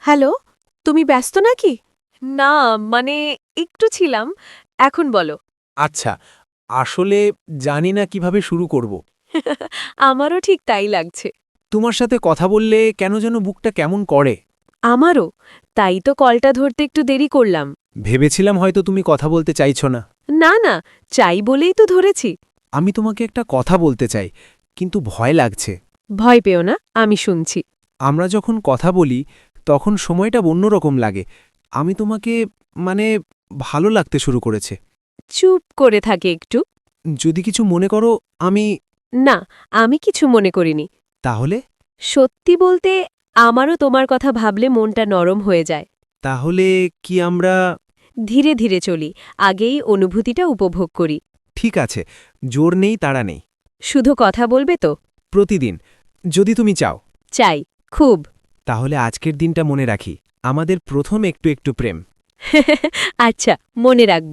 Hello, তুমি ব্যস্ত নাকি? না, মানে একটু ছিলাম। এখন বলো। আচ্ছা, আসলে জানি না কিভাবে শুরু করব। আমারও ঠিক তাই লাগছে। তোমার সাথে কথা বললে কেন যেন বুকটা কেমন করে। আমারও। তাই তো কলটা ধরতে একটু দেরি করলাম। ভেবেছিলাম হয়তো তুমি কথা বলতে চাইছো না। না না, চাই বলেই তো ধরেছি। আমি তোমাকে একটা কথা বলতে চাই, কিন্তু ভয় লাগছে। ভয় পেও না, আমি শুনছি। আমরা যখন কথা বলি তখন সময়টা অন্যরকম লাগে। আমি তোমাকে মানে ভালো লাগতে শুরু করেছে। চুপ করে থাকে একটু। যদি কিছু মনে করো আমি না, আমি কিছু মনে করিনি। তাহলে সত্যি বলতে আমারও তোমার কথা ভাবলে মনটা নরম হয়ে যায়। তাহলে কি আমরা ধীরে ধীরে চলি, আগেই অনুভূতিটা উপভোগ করি। ঠিক আছে, জোর নেই তাড়া নেই। শুধু কথা বলবে তো? প্রতিদিন যদি তুমি চাও। চাই, খুব। তাহলে আজকের দিনটা মনে রাখি, আমাদের প্রথম একটু একটু প্রেম। আচ্ছা, মনে রাখব।